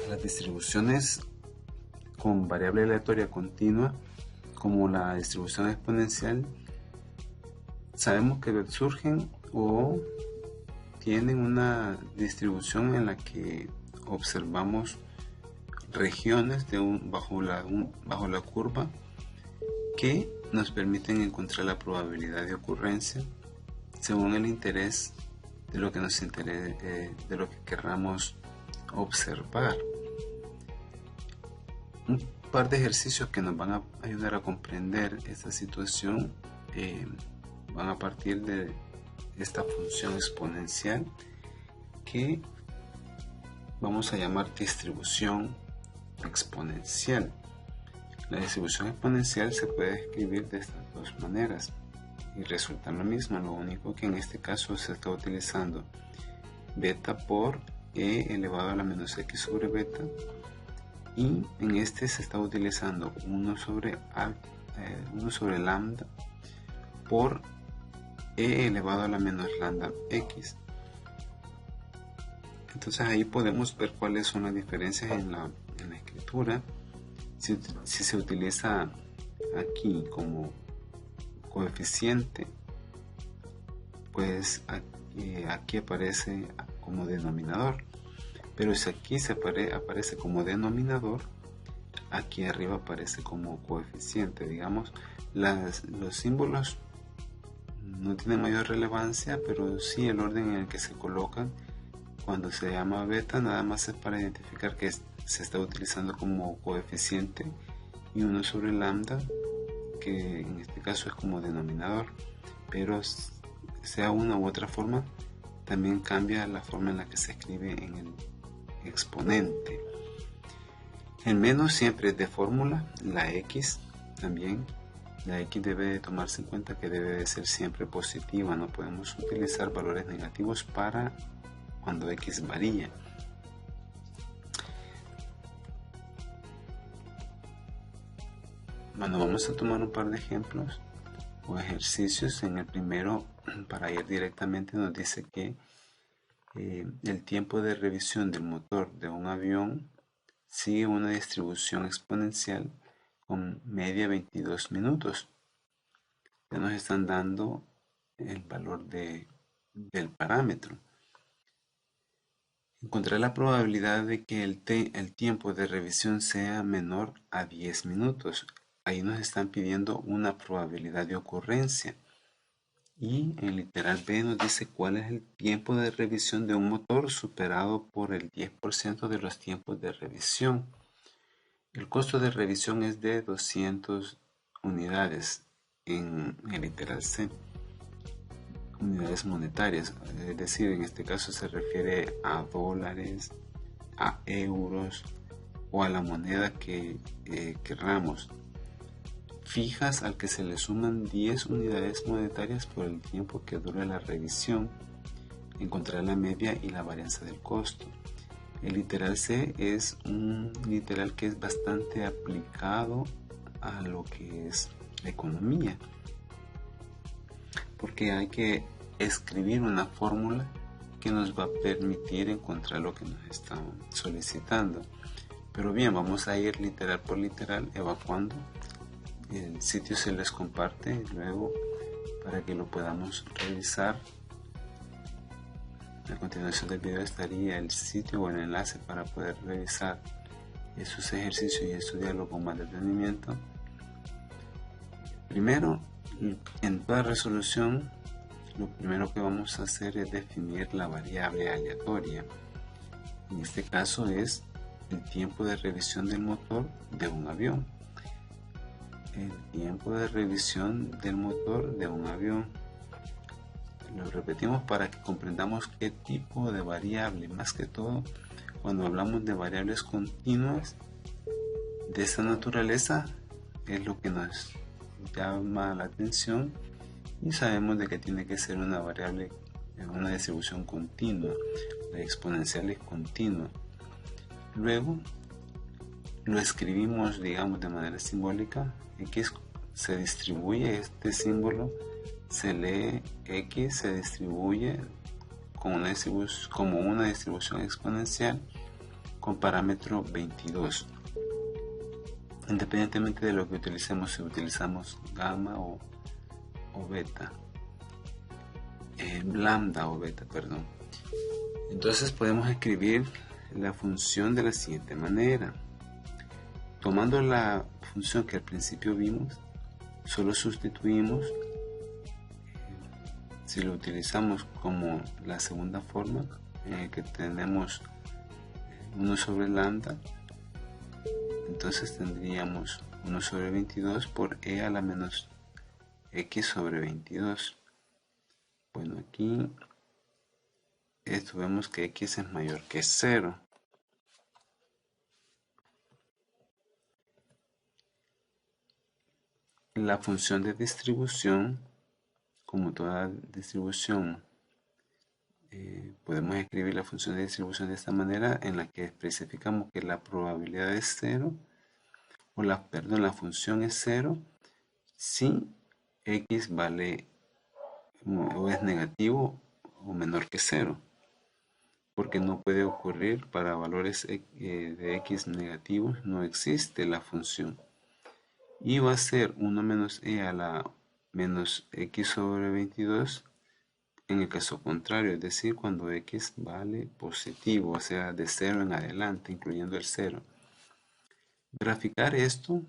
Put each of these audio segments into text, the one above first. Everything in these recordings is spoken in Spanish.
a las distribuciones con variable aleatoria continua, como la distribución exponencial, sabemos que surgen o tienen una distribución en la que observamos regiones bajo la curva que nos permiten encontrar la probabilidad de ocurrencia según el interés de lo que nos interese, de lo que querramos observar. Un par de ejercicios que nos van a ayudar a comprender esta situación van a partir de esta función exponencial que vamos a llamar distribución exponencial. La distribución exponencial se puede escribir de estas dos maneras y resulta lo mismo, lo único que en este caso se está utilizando beta por e elevado a la menos x sobre beta, y en este se está utilizando 1 sobre lambda por e elevado a la menos lambda x. Entonces ahí podemos ver cuáles son las diferencias en la escritura. Si se utiliza aquí como coeficiente, pues aquí aparece como denominador, pero si aquí aparece como denominador, aquí arriba aparece como coeficiente. Digamos, los símbolos no tienen mayor relevancia, pero sí el orden en el que se colocan cuando se llama beta nada más es para identificar que se está utilizando como coeficiente, y 1 sobre lambda, que en este caso es como denominador, pero sea una u otra forma también cambia la forma en la que se escribe en el exponente. El menos siempre es de fórmula. La x también, la x debe de tomarse en cuenta que debe de ser siempre positiva, no podemos utilizar valores negativos para cuando x varía. Bueno, vamos a tomar un par de ejemplos o ejercicios. En el primero, para ir directamente, nos dice que el tiempo de revisión del motor de un avión sigue una distribución exponencial con media 22 minutos. Ya nos están dando el valor del parámetro. Encontrar la probabilidad de que el tiempo de revisión sea menor a 10 minutos. Ahí nos están pidiendo una probabilidad de ocurrencia. Y en literal B nos dice cuál es el tiempo de revisión de un motor superado por el 10% de los tiempos de revisión. El costo de revisión es de 200 unidades en el literal C. Unidades monetarias, es decir, en este caso se refiere a dólares, a euros o a la moneda que querramos. Fijas al que se le suman 10 unidades monetarias por el tiempo que dure la revisión. Encontrar la media y la varianza del costo. El literal C es un literal que es bastante aplicado a lo que es la economía, porque hay que escribir una fórmula que nos va a permitir encontrar lo que nos están solicitando. Pero bien, vamos a ir literal por literal evacuando. El sitio se les comparte luego para que lo podamos revisar. A continuación del video estaría el sitio o el enlace para poder revisar esos ejercicios y estudiarlo con más detenimiento. Primero, en toda resolución, lo primero que vamos a hacer es definir la variable aleatoria. En este caso es el tiempo de revisión del motor de un avión. El tiempo de revisión del motor de un avión. Lo repetimos para que comprendamos qué tipo de variable. Más que todo, cuando hablamos de variables continuas de esta naturaleza, es lo que nos llama la atención y sabemos de que tiene que ser una variable en una distribución continua. La exponencial es continua. Luego lo escribimos, digamos, de manera simbólica. X se distribuye, este símbolo se lee, X se distribuye como una distribución exponencial con parámetro 22. Independientemente de lo que utilicemos, si utilizamos gamma o beta, lambda o beta, perdón. Entonces podemos escribir la función de la siguiente manera. Tomando la función que al principio vimos, solo sustituimos, si lo utilizamos como la segunda forma, que tenemos 1 sobre lambda, entonces tendríamos 1 sobre 22 por e a la menos x sobre 22. Bueno, aquí esto vemos que x es mayor que 0. La función de distribución, como toda distribución, podemos escribir la función de distribución de esta manera, en la que especificamos que la probabilidad es 0, la función es 0 si x vale o es negativo o menor que 0, porque no puede ocurrir para valores de x negativos, no existe la función, y va a ser 1 menos e a la menos x sobre 22 en el caso contrario, es decir, cuando x vale positivo, o sea, de 0 en adelante, incluyendo el 0. Graficar esto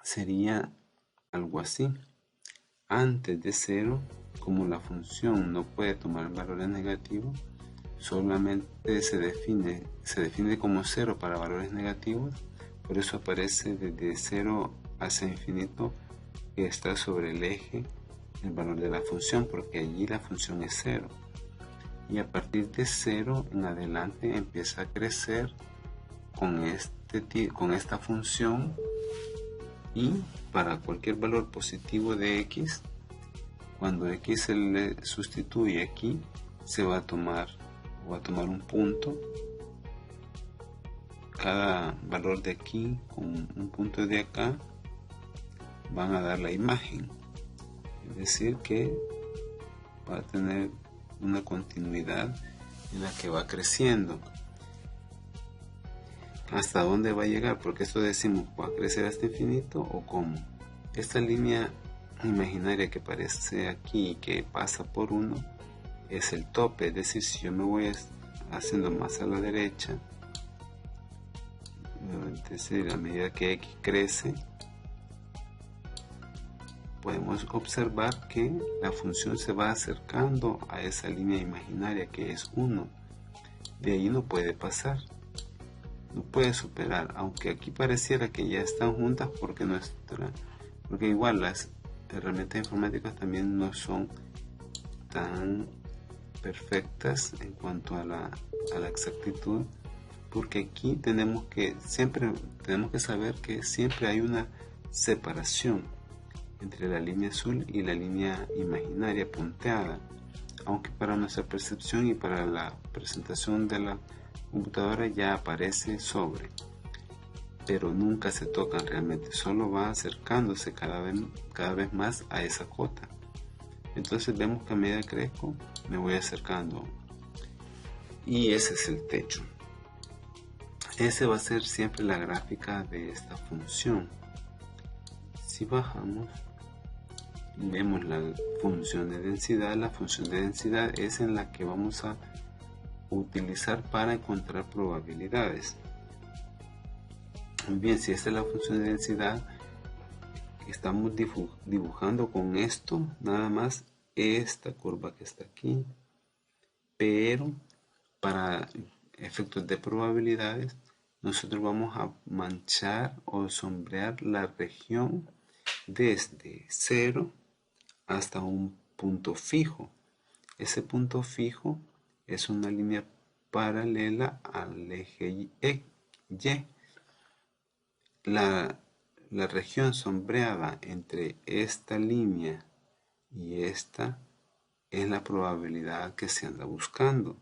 sería algo así. Antes de 0, como la función no puede tomar valores negativos, solamente se define como 0 para valores negativos, por eso aparece desde 0 hacia infinito, que está sobre el eje el valor de la función, porque allí la función es 0. Y a partir de 0 en adelante empieza a crecer con esta función, y para cualquier valor positivo de x, cuando x se le sustituye aquí, se va a tomar un punto. Cada valor de aquí con un punto de acá van a dar la imagen, es decir que va a tener una continuidad en la que va creciendo. ¿Hasta dónde va a llegar? Porque esto decimos, ¿va a crecer hasta infinito o cómo? Esta línea imaginaria que aparece aquí y que pasa por 1 es el tope, es decir, si yo me voy haciendo más a la derecha, es decir, a medida que x crece, podemos observar que la función se va acercando a esa línea imaginaria que es 1. De ahí no puede pasar, no puede superar, aunque aquí pareciera que ya están juntas, porque igual las herramientas informáticas también no son tan perfectas en cuanto a la exactitud, porque aquí siempre tenemos que saber que siempre hay una separación entre la línea azul y la línea imaginaria punteada, aunque para nuestra percepción y para la presentación de la computadora ya aparece sobre, pero nunca se tocan realmente, solo va acercándose cada vez más a esa cota. Entonces vemos que a medida que crezco me voy acercando, y ese es el techo. Ese va a ser siempre la gráfica de esta función. Si bajamos, vemos la función de densidad. La función de densidad es en la que vamos a utilizar para encontrar probabilidades. Bien, si esta es la función de densidad, estamos dibujando con esto nada más esta curva que está aquí, pero para efectos de probabilidades nosotros vamos a manchar o sombrear la región desde 0 hasta un punto fijo. Ese punto fijo es una línea paralela al eje Y. La región sombreada entre esta línea y esta es la probabilidad que se anda buscando.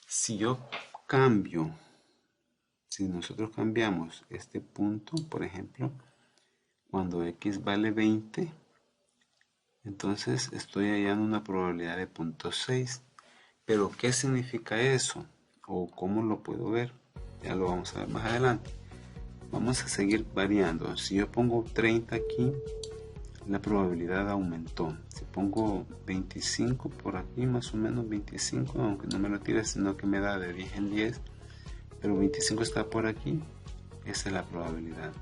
Si nosotros cambiamos este punto, por ejemplo, cuando x vale 20, entonces estoy hallando una probabilidad de 0.6. Pero ¿qué significa eso? o cómo lo puedo ver. Ya lo vamos a ver más adelante. Vamos a seguir variando. Si yo pongo 30 aquí, la probabilidad aumentó. Si pongo 25 por aquí, más o menos 25, aunque no me lo tire, sino que me da de 10 en 10, pero 25 está por aquí, esa es la probabilidad.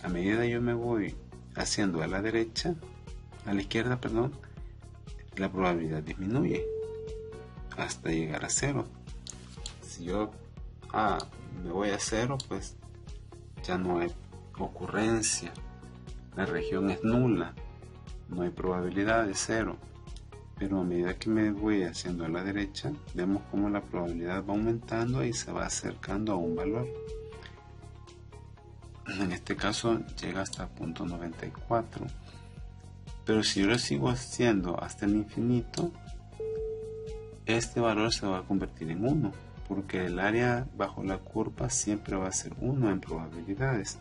A medida yo me voy haciendo a la derecha, a la izquierda, perdón, la probabilidad disminuye hasta llegar a 0. Si yo me voy a 0, pues ya no hay ocurrencia, la región es nula, no hay probabilidad de 0. Pero a medida que me voy haciendo a la derecha, vemos cómo la probabilidad va aumentando y se va acercando a un valor. En este caso llega hasta 0.94. Pero si yo lo sigo haciendo hasta el infinito, este valor se va a convertir en 1, porque el área bajo la curva siempre va a ser 1 en probabilidades.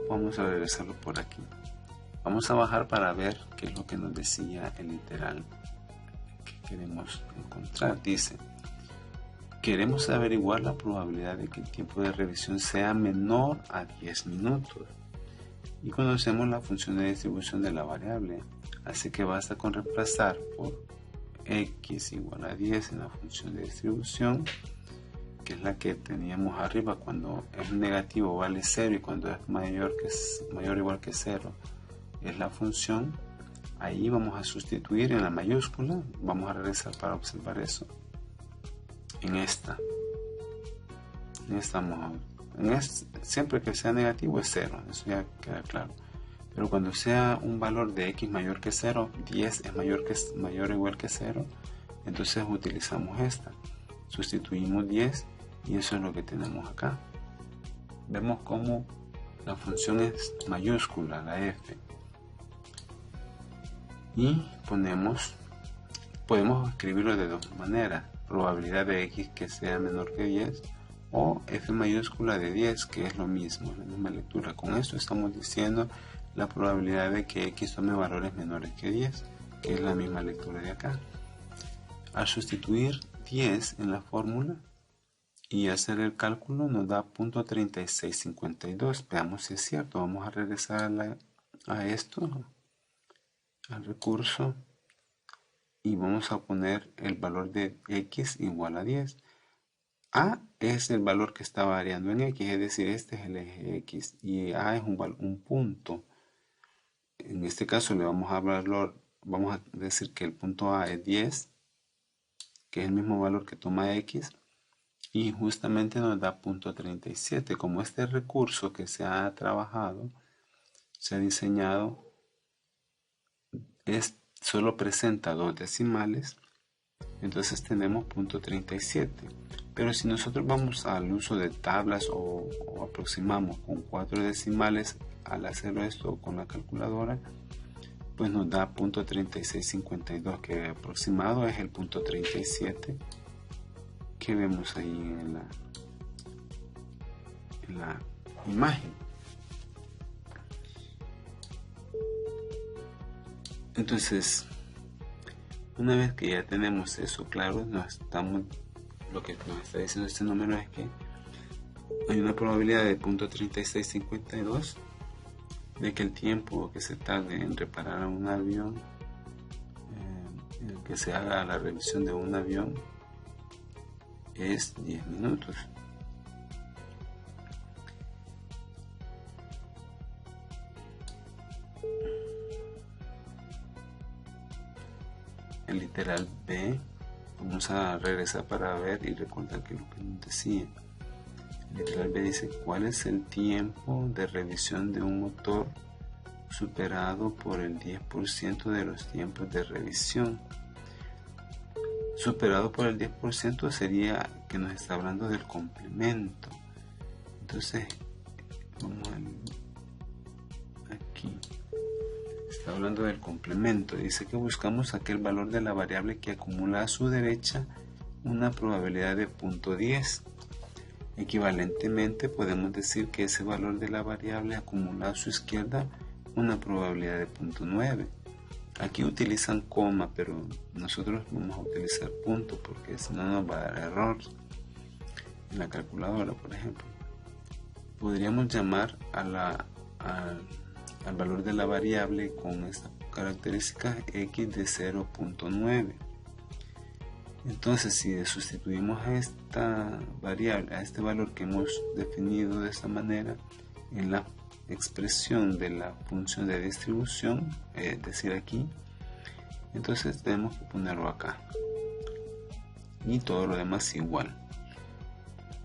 Vamos a regresarlo por aquí. Vamos a bajar para ver qué es lo que nos decía el literal que queremos encontrar. Dice, queremos averiguar la probabilidad de que el tiempo de revisión sea menor a 10 minutos. Y conocemos la función de distribución de la variable. Así que basta con reemplazar por x igual a 10 en la función de distribución, que es la que teníamos arriba. Cuando es negativo vale 0 y cuando es mayor o igual que 0 es la función. Ahí vamos a sustituir en la mayúscula. Vamos a regresar para observar eso. En esta siempre que sea negativo es 0, eso ya queda claro. Pero cuando sea un valor de x mayor que 0, 10 es mayor o igual que 0, entonces utilizamos esta. Sustituimos 10 y eso es lo que tenemos acá. Vemos cómo la función es mayúscula, la f. Y podemos escribirlo de dos maneras: probabilidad de x que sea menor que 10 o f mayúscula de 10, que es lo mismo, la misma lectura. Con esto estamos diciendo la probabilidad de que x tome valores menores que 10, que es la misma lectura de acá. Al sustituir 10 en la fórmula y hacer el cálculo nos da 0.3652. Veamos si es cierto. Vamos a regresar a esto, al recurso, y vamos a poner el valor de x igual a 10. A es el valor que está variando en x, es decir, este es el eje x, y a es un punto. En este caso vamos a decir que el punto A es 10, que es el mismo valor que toma x, y justamente nos da 0.37. Como este recurso que se ha trabajado, se ha diseñado, solo presenta dos decimales, entonces tenemos 0.37. Pero si nosotros vamos al uso de tablas o aproximamos con 4 decimales al hacerlo esto con la calculadora, pues nos da 0.3652, que aproximado es el 0.37 que vemos ahí en la imagen. Entonces, una vez que ya tenemos eso claro, lo que nos está diciendo este número es que hay una probabilidad de 0.3652 de que el tiempo que se tarde en reparar a un avión, en el que se haga la revisión de un avión, es 10 minutos. El literal B, vamos a regresar para ver y recordar que lo que nos decía. El literal B dice: ¿cuál es el tiempo de revisión de un motor superado por el 10% de los tiempos de revisión? Superado por el 10% sería que nos está hablando del complemento. Entonces, vamos aquí. Está hablando del complemento. Dice que buscamos aquel valor de la variable que acumula a su derecha una probabilidad de 0.10. Equivalentemente, podemos decir que ese valor de la variable acumula a su izquierda una probabilidad de 0.9. Aquí utilizan coma, pero nosotros vamos a utilizar punto porque si no nos va a dar error en la calculadora, por ejemplo. Podríamos llamar al valor de la variable con esta característica x de 0.9. Entonces, si sustituimos a esta variable, a este valor que hemos definido de esta manera en la expresión de la función de distribución, es decir, aquí, entonces tenemos que ponerlo acá y todo lo demás igual.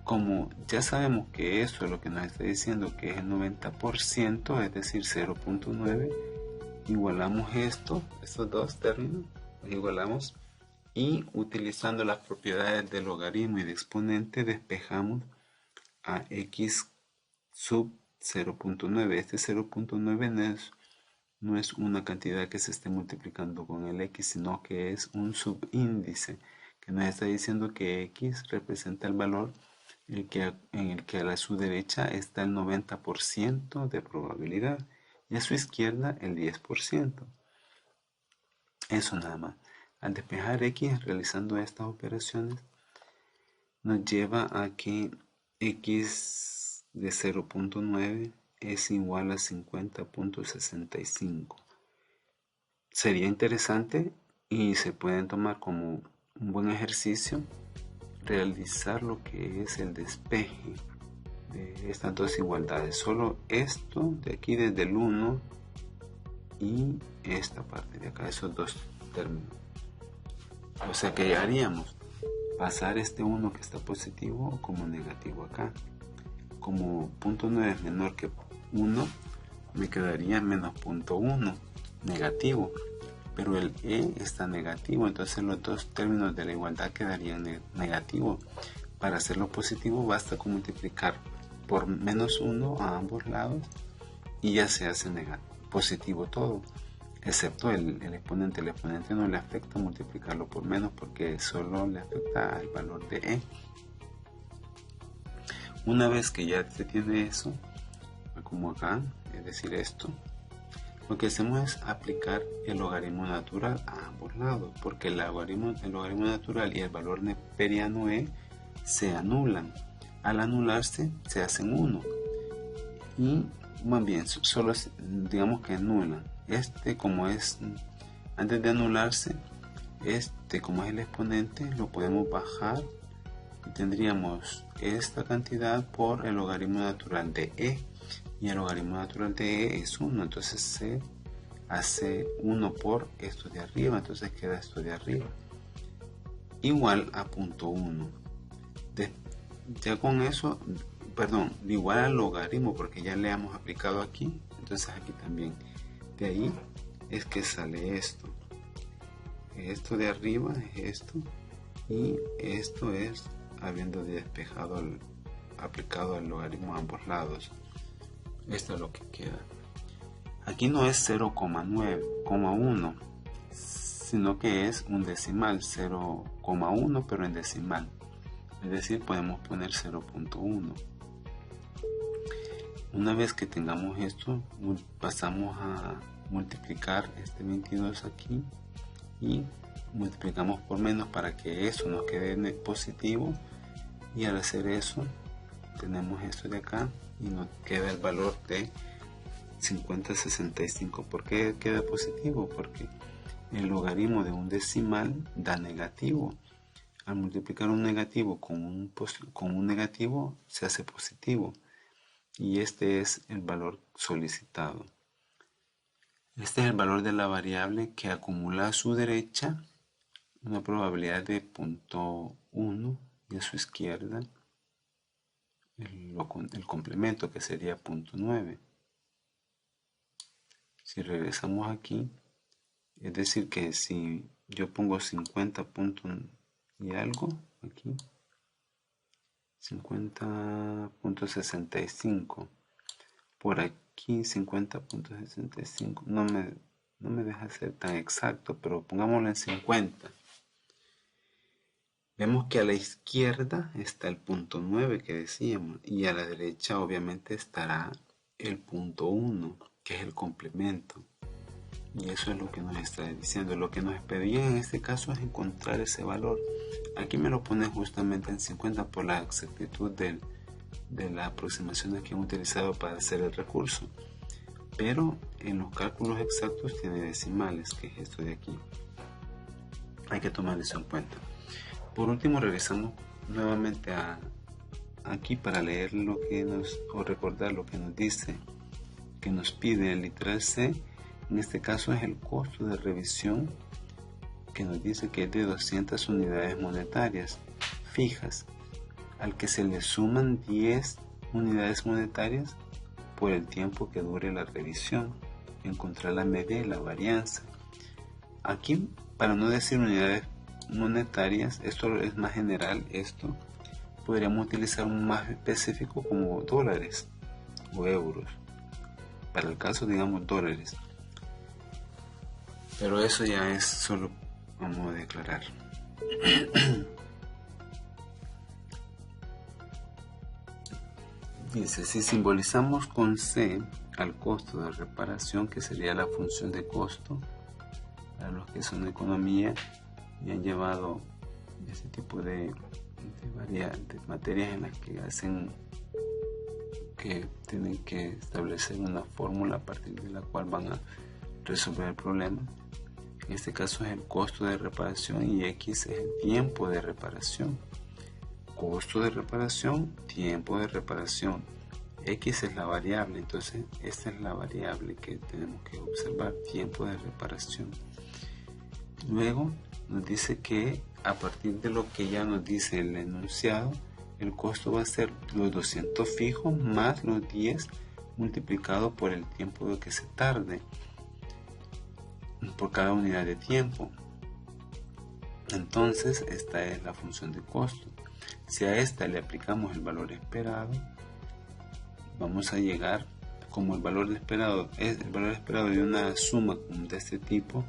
Como ya sabemos que eso es lo que nos está diciendo que es el 90%, es decir 0.9, igualamos estos dos términos, los igualamos, y utilizando las propiedades de logaritmo y de exponente despejamos a x sub 0.9. Este 0.9 no es una cantidad que se esté multiplicando con el x, sino que es un subíndice que nos está diciendo que x representa el valor en el que a su derecha está el 90% de probabilidad y a su izquierda el 10%. Eso nada más. Al despejar x realizando estas operaciones nos lleva a que x de 0.9 es igual a 50.65. Sería interesante y se pueden tomar como un buen ejercicio realizar lo que es el despeje de estas dos igualdades. Solo esto de aquí desde el 1 y esta parte de acá, esos dos términos. O sea que haríamos pasar este 1 que está positivo como negativo acá. Como punto 9 es menor que 1, me quedaría menos punto 1 negativo, pero el e está negativo, entonces los dos términos de la igualdad quedarían negativos. Para hacerlo positivo basta con multiplicar por menos 1 a ambos lados y ya se hace positivo todo, excepto el exponente. El exponente no le afecta multiplicarlo por menos porque solo le afecta al valor de e. Una vez que ya se tiene eso, como acá, es decir esto, lo que hacemos es aplicar el logaritmo natural a ambos lados, porque el logaritmo natural y el valor neperiano e se anulan. Al anularse se hacen 1 y más bien solo digamos que anulan. Como es antes de anularse, como es el exponente, lo podemos bajar y tendríamos esta cantidad por el logaritmo natural de e, y el logaritmo natural de e es 1, entonces se hace 1 por esto de arriba, entonces queda esto de arriba igual a punto 1. Ya con eso, igual al logaritmo, porque ya le hemos aplicado aquí, entonces aquí también. De ahí es que sale esto de arriba es esto, y esto es habiendo despejado aplicado el logaritmo a ambos lados. Esto es lo que queda. Aquí no es 0,1, sino que es un decimal, 0,1 pero en decimal. Es decir, podemos poner 0.1. Una vez que tengamos esto, pasamos a multiplicar este 22 aquí y multiplicamos por menos para que eso nos quede positivo, y al hacer eso tenemos esto de acá y nos queda el valor de 50.65. ¿Por qué queda positivo? Porque el logaritmo de un decimal da negativo. Al multiplicar un negativo con un negativo se hace positivo, y este es el valor solicitado. Este es el valor de la variable que acumula a su derecha una probabilidad de 0.1 y a su izquierda el complemento, que sería 0.9. Si regresamos aquí, es decir que si yo pongo 50 puntos y algo aquí, 50.65, por aquí 50.65, no me deja ser tan exacto, pero pongámoslo en 50. Vemos que a la izquierda está el punto 9 que decíamos, y a la derecha obviamente estará el punto 1, que es el complemento. Y eso es lo que nos está diciendo. Lo que nos pedía en este caso es encontrar ese valor. Aquí me lo pone justamente en 50 por la exactitud de las aproximaciones que han utilizado para hacer el recurso. Pero en los cálculos exactos tiene decimales, que es esto de aquí. Hay que tomar eso en cuenta. Por último, regresamos nuevamente aquí para leer lo que o recordar lo que nos dice, que nos pide el literal C. En este caso es el costo de revisión, que nos dice que es de 200 unidades monetarias fijas, al que se le suman 10 unidades monetarias por el tiempo que dure la revisión. Encontrar la media y la varianza. Aquí, para no decir unidades monetarias, esto es más general, podríamos utilizar un más específico como dólares o euros. Para el caso, digamos dólares. Pero eso ya es solo como declarar. Dice, si simbolizamos con C al costo de reparación, que sería la función de costo, para los que son de economía y han llevado ese tipo de materias en las que tienen que establecer una fórmula a partir de la cual van a resolver el problema. En este caso es el costo de reparación y X es el tiempo de reparación. Costo de reparación, tiempo de reparación. X es la variable, entonces esta es la variable que tenemos que observar, tiempo de reparación. Luego nos dice que a partir de lo que ya nos dice el enunciado, el costo va a ser los 200 fijos más los 10 multiplicado por el tiempo de que se tarde por cada unidad de tiempo. Entonces esta es la función de costo. Si a esta le aplicamos el valor esperado, vamos a llegar, como el valor esperado es el valor esperado de una suma de este tipo,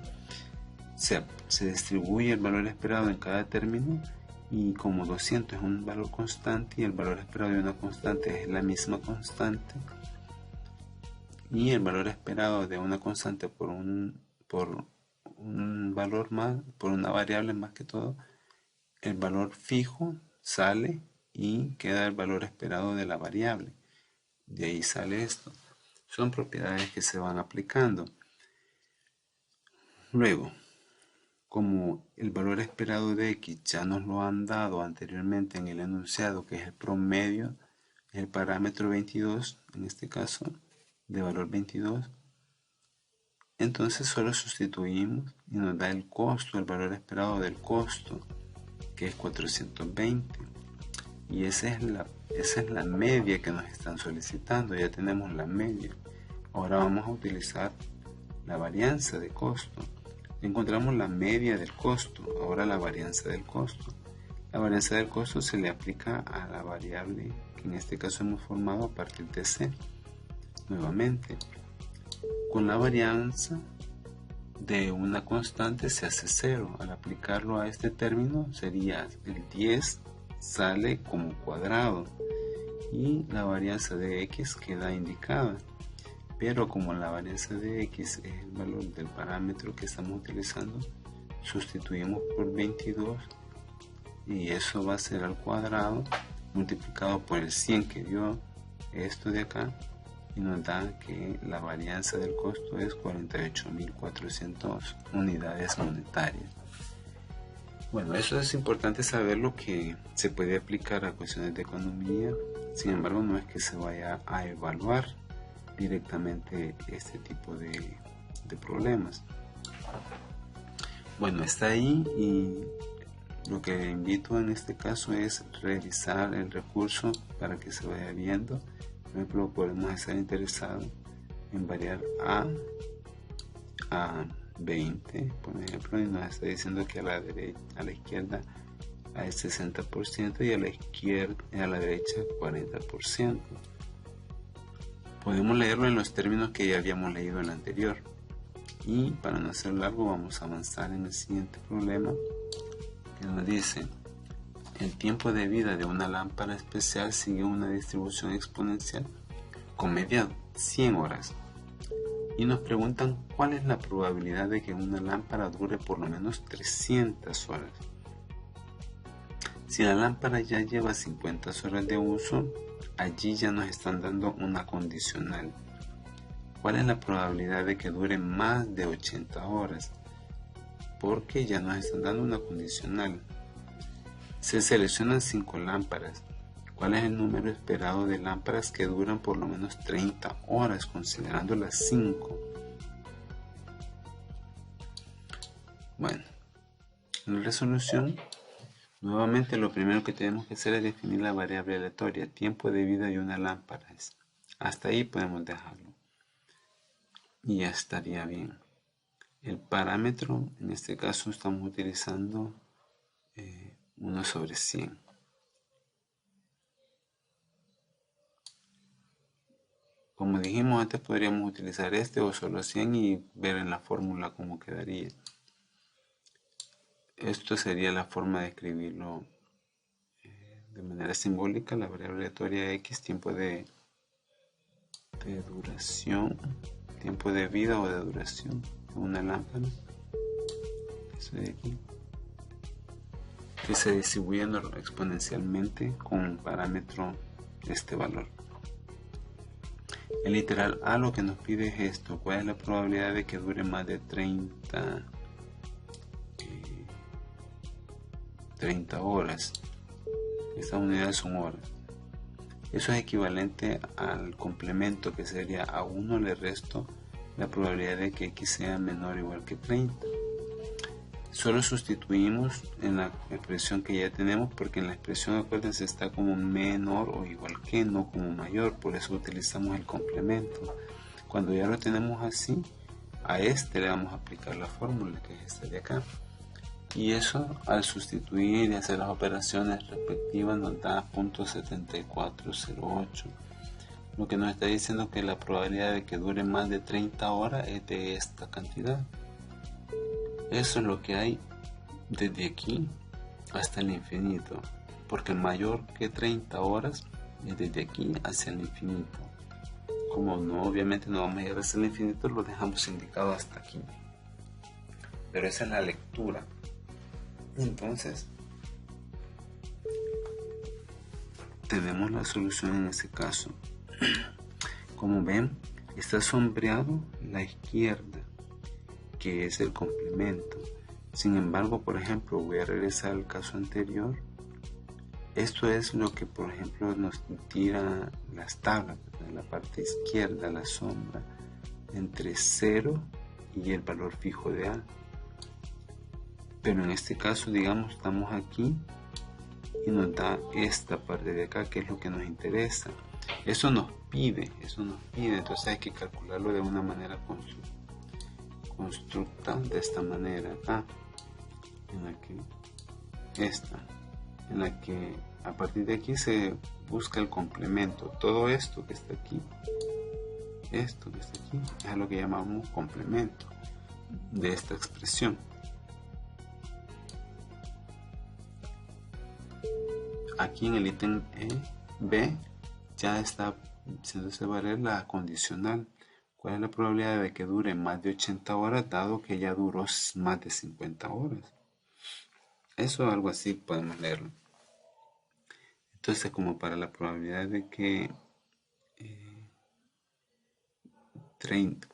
se distribuye el valor esperado en cada término, y como 200 es un valor constante y el valor esperado de una constante es la misma constante, y el valor esperado de una constante por un valor más, por una variable más que todo, el valor fijo sale y queda el valor esperado de la variable. De ahí sale esto. Son propiedades que se van aplicando. Luego, como el valor esperado de X ya nos lo han dado anteriormente en el enunciado, que es el promedio, el parámetro 22, en este caso, de valor 22, entonces solo sustituimos y nos da el costo, el valor esperado del costo, que es 420. Y esa es la media que nos están solicitando. Ya tenemos la media. Ahora vamos a utilizar la varianza de costo. Encontramos la media del costo, ahora la varianza del costo. La varianza del costo se le aplica a la variable que en este caso hemos formado a partir de C. Nuevamente, con la varianza de una constante se hace 0. Al aplicarlo a este término sería el 10 sale como cuadrado y la varianza de X queda indicada. Pero como la varianza de X es el valor del parámetro que estamos utilizando, sustituimos por 22 y eso va a ser al cuadrado multiplicado por el 100 que dio esto de acá, y nos da que la varianza del costo es 48.400 unidades monetarias. Bueno, eso es importante saberlo, que se puede aplicar a cuestiones de economía. Sin embargo, no es que se vaya a evaluar directamente este tipo de problemas. Bueno, está ahí, y lo que invito en este caso es revisar el recurso para que se vaya viendo. Por ejemplo, podemos estar interesados en variar a 20, por ejemplo, y nos está diciendo que a la izquierda hay 60% y a la derecha 40%. Podemos leerlo en los términos que ya habíamos leído en el anterior. Y para no hacer largo, vamos a avanzar en el siguiente problema, que nos dice: el tiempo de vida de una lámpara especial sigue una distribución exponencial con media 100 horas. Y nos preguntan cuál es la probabilidad de que una lámpara dure por lo menos 300 horas. Si la lámpara ya lleva 50 horas de uso, allí ya nos están dando una condicional. ¿Cuál es la probabilidad de que dure más de 80 horas? Porque ya nos están dando una condicional. Se seleccionan 5 lámparas. ¿Cuál es el número esperado de lámparas que duran por lo menos 30 horas, considerando las 5? Bueno, en la resolución, nuevamente lo primero que tenemos que hacer es definir la variable aleatoria, tiempo de vida de una lámpara. Hasta ahí podemos dejarlo. Y ya estaría bien. El parámetro, en este caso estamos utilizando 1/100. Como dijimos antes, podríamos utilizar este o solo 100 y ver en la fórmula cómo quedaría. Esto sería la forma de escribirlo de manera simbólica, la variable aleatoria x, tiempo de duración, tiempo de vida o de duración de una lámpara. Eso de aquí. Que se distribuye exponencialmente con un parámetro de este valor. El literal A lo que nos pide es esto: ¿cuál es la probabilidad de que dure más de 30 horas? Estas unidades son horas. Eso es equivalente al complemento, que sería a 1 le resto la probabilidad de que x sea menor o igual que 30. Solo sustituimos en la expresión que ya tenemos, porque en la expresión, acuérdense, está como menor o igual que, no como mayor, por eso utilizamos el complemento. Cuando ya lo tenemos así, a este le vamos a aplicar la fórmula, que es esta de acá, y eso al sustituir y hacer las operaciones respectivas nos da 0.7408, lo que nos está diciendo que la probabilidad de que dure más de 30 horas es de esta cantidad. Eso es lo que hay desde aquí hasta el infinito, porque mayor que 30 horas es desde aquí hacia el infinito. Como no, obviamente no vamos a llegar hacia el infinito, lo dejamos indicado hasta aquí. Pero esa es la lectura. Entonces, tenemos la solución en este caso. Como ven, está sombreado la izquierda, que es el complemento. Sin embargo, por ejemplo, voy a regresar al caso anterior. Esto es lo que, por ejemplo, nos tira las tablas. En la parte izquierda, la sombra entre 0 y el valor fijo de A. Pero en este caso, digamos, estamos aquí y nos da esta parte de acá, que es lo que nos interesa. Eso nos pide, entonces hay que calcularlo de una manera constructa, de esta manera acá, en la que a partir de aquí se busca el complemento. Todo esto que está aquí, es lo que llamamos complemento de esta expresión. Aquí en el ítem B ya está haciéndose valer la condicional. ¿Cuál es la probabilidad de que dure más de 80 horas dado que ya duró más de 50 horas? Eso, algo así podemos leerlo. Entonces, como para la probabilidad de que 30,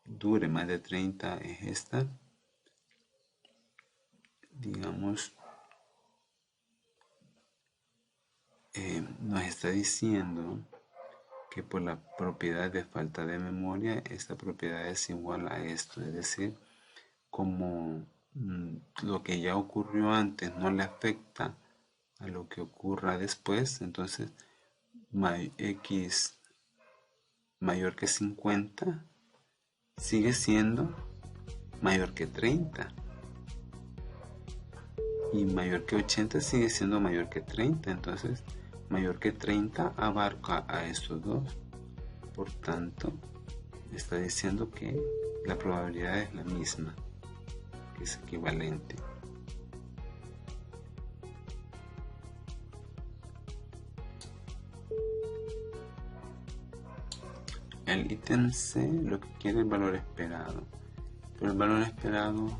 dure más de 30 es esta, digamos, nos está diciendo que por la propiedad de falta de memoria, esta propiedad es igual a esto, es decir, como lo que ya ocurrió antes no le afecta a lo que ocurra después, entonces x mayor que 50 sigue siendo mayor que 30 y mayor que 80 sigue siendo mayor que 30, entonces mayor que 30 abarca a estos dos. Por tanto, está diciendo que la probabilidad es la misma, que es equivalente. el ítem C lo que quiere es el valor esperado, pero el valor esperado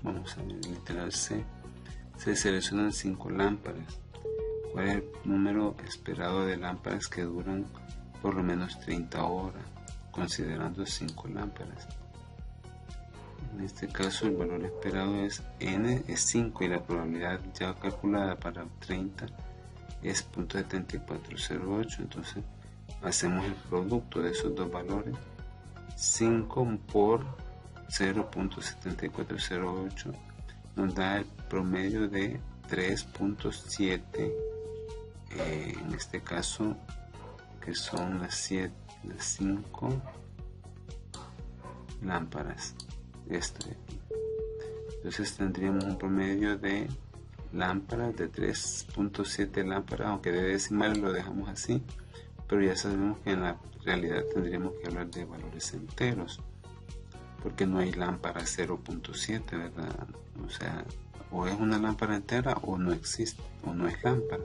vamos a ver el literal C. Se seleccionan 5 lámparas. ¿Cuál es el número esperado de lámparas que duran por lo menos 30 horas, considerando 5 lámparas? En este caso el valor esperado es n es 5 y la probabilidad ya calculada para 30 es 0.7408. Entonces hacemos el producto de esos dos valores. 5 por 0.7408 nos da el promedio de 3.7, en este caso que son las 5 lámparas. Esto de aquí. Entonces tendríamos un promedio de lámparas de 3.7 lámparas, aunque de decimales lo dejamos así, pero ya sabemos que en la realidad tendríamos que hablar de valores enteros, porque no hay lámpara 0.7, ¿verdad? O sea, o es una lámpara entera o no existe, o no es lámpara.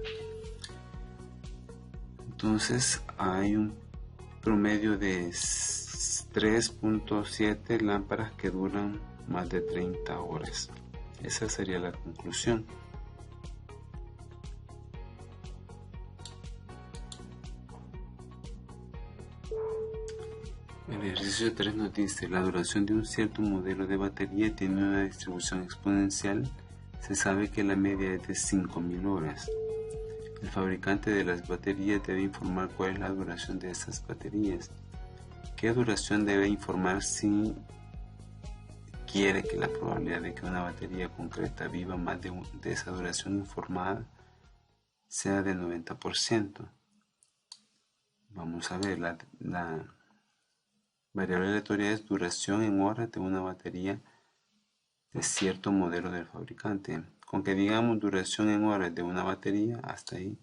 Entonces hay un promedio de 3.7 lámparas que duran más de 30 horas. Esa sería la conclusión. El ejercicio 3 nos dice: la duración de un cierto modelo de batería tiene una distribución exponencial. Se sabe que la media es de 5000 horas. El fabricante de las baterías debe informar cuál es la duración de esas baterías. ¿Qué duración debe informar si quiere que la probabilidad de que una batería concreta viva más de esa duración informada sea del 90%? Vamos a ver, la variable aleatoria es duración en horas de una batería de cierto modelo del fabricante. Con que digamos duración en horas de una batería, hasta ahí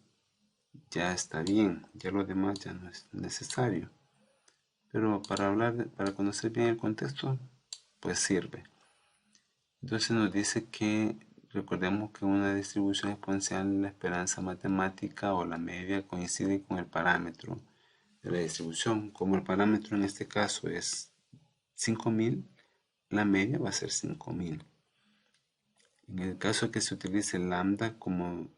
ya está bien, ya lo demás ya no es necesario. Pero para conocer bien el contexto, pues sirve. Entonces nos dice que recordemos que una distribución exponencial, la esperanza matemática o la media coincide con el parámetro de la distribución. Como el parámetro en este caso es 5000, la media va a ser 5000. En el caso que se utilice lambda como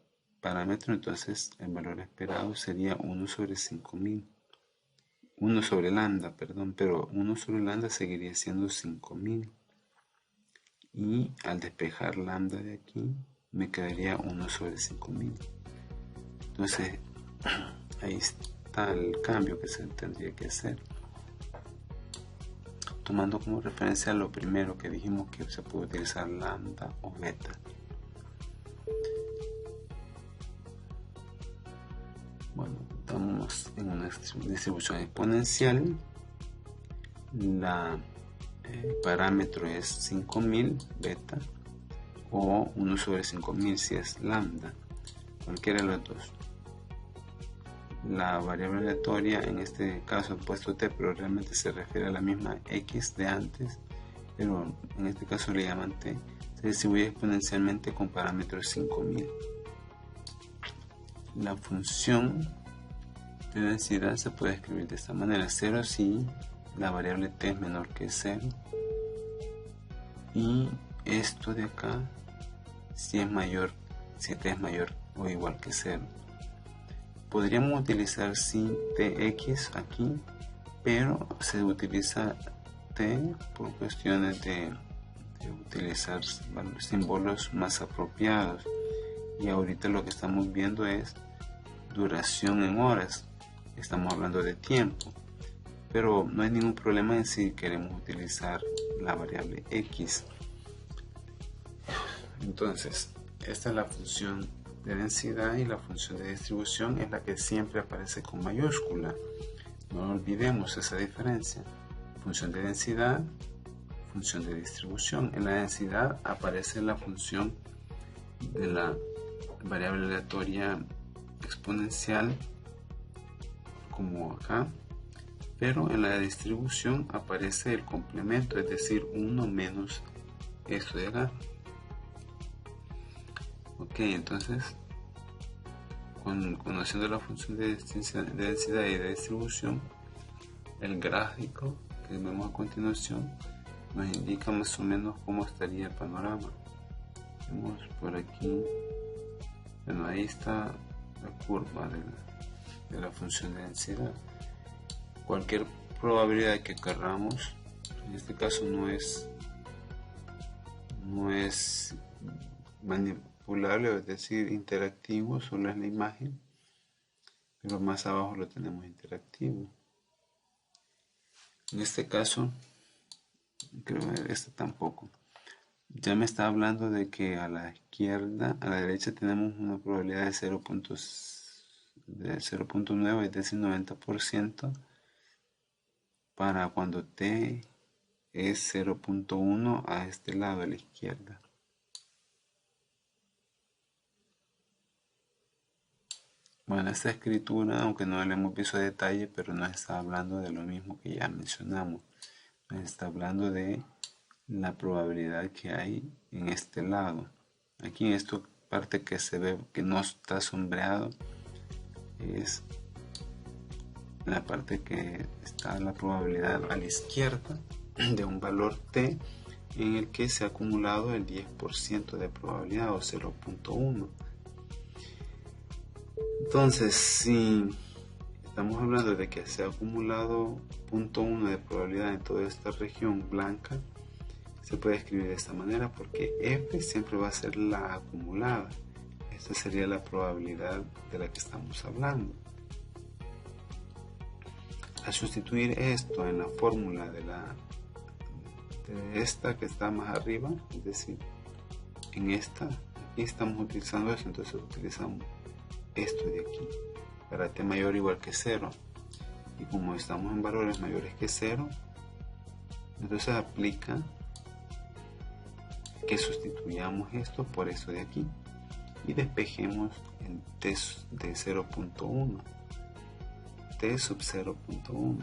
parámetro, entonces el valor esperado sería 1 sobre 5000. 1 sobre lambda, perdón, pero 1 sobre lambda seguiría siendo 5000. Y al despejar lambda de aquí, me quedaría 1 sobre 5000. Entonces, ahí está el cambio que se tendría que hacer. Tomando como referencia lo primero que dijimos, que se puede utilizar lambda o beta. Bueno, estamos en una distribución exponencial. El parámetro es 5000 beta o 1 sobre 5000 si es lambda, cualquiera de los dos. La variable aleatoria en este caso he puesto t, pero realmente se refiere a la misma x de antes, pero en este caso le llaman t. Se distribuye exponencialmente con parámetros 5000. La función de densidad se puede escribir de esta manera: 0 si la variable t es menor que 0, y esto de acá si t es mayor o igual que 0. Podríamos utilizar sin tx aquí, pero se utiliza t por cuestiones de utilizar símbolos más apropiados, y ahorita lo que estamos viendo es duración en horas, estamos hablando de tiempo, pero no hay ningún problema en si queremos utilizar la variable x. Entonces, esta es la función de densidad, y la función de distribución es la que siempre aparece con mayúscula. No olvidemos esa diferencia: función de densidad, función de distribución. En la densidad aparece la función de la variable aleatoria exponencial, como acá, pero en la distribución aparece el complemento, es decir, 1 menos esto de acá. Ok, entonces, conociendo la función de densidad y de distribución, el gráfico que vemos a continuación nos indica más o menos cómo estaría el panorama. Vemos por aquí, bueno, ahí está la curva de la función de densidad. Cualquier probabilidad que queramos, en este caso no es manipulable, es decir, interactivo, solo es la imagen, pero más abajo lo tenemos interactivo. En este caso, creo que este tampoco. Ya me está hablando de que a la izquierda, a la derecha tenemos una probabilidad de 0.9, es decir, 90%, para cuando t es 0.1 a este lado a la izquierda. Bueno, esta escritura, aunque no la hemos visto a detalle, pero nos está hablando de lo mismo que ya mencionamos. Nos está hablando de la probabilidad que hay en este lado. Aquí en esta parte que se ve que no está sombreado es la parte que está la probabilidad a la izquierda de un valor t en el que se ha acumulado el 10% de probabilidad o 0.1. Entonces, si estamos hablando de que se ha acumulado 0.1 de probabilidad en toda esta región blanca, se puede escribir de esta manera porque f siempre va a ser la acumulada. Esta sería la probabilidad de la que estamos hablando. Al sustituir esto en la fórmula de esta que está más arriba, es decir, en esta, aquí estamos utilizando eso, entonces utilizamos esto de aquí para t mayor o igual que 0, y como estamos en valores mayores que 0, entonces aplica que sustituyamos esto por esto de aquí y despejemos el t de 0.1, t sub 0.1,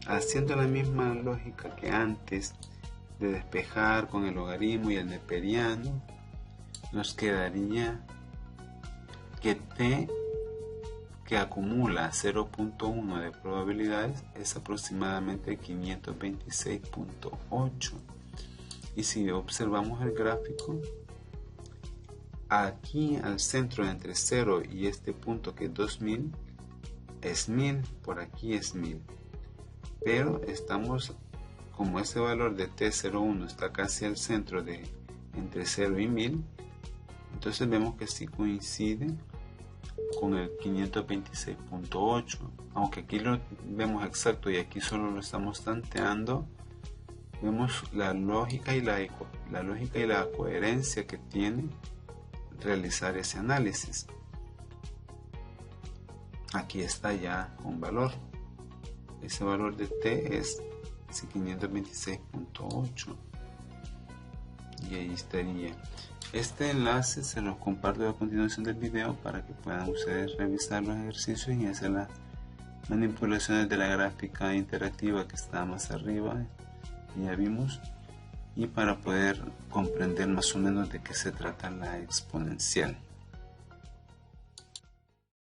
haciendo la misma lógica que antes de despejar con el logaritmo y el neperiano. Nos quedaría que t que acumula 0.1 de probabilidades es aproximadamente 526.8. Y si observamos el gráfico, aquí al centro entre 0 y este punto que es 2000 es 1000, por aquí es 1000, pero estamos, como ese valor de t01 está casi al centro de entre 0 y 1000, entonces vemos que sí coincide con el 526.8, aunque aquí lo vemos exacto y aquí solo lo estamos tanteando. Vemos la lógica y la coherencia que tiene realizar ese análisis. Aquí está ya un valor. Ese valor de t es 526.8 y ahí estaría. Este enlace se los comparto a continuación del video para que puedan ustedes revisar los ejercicios y hacer las manipulaciones de la gráfica interactiva que está más arriba, ya vimos, y para poder comprender más o menos de qué se trata la exponencial.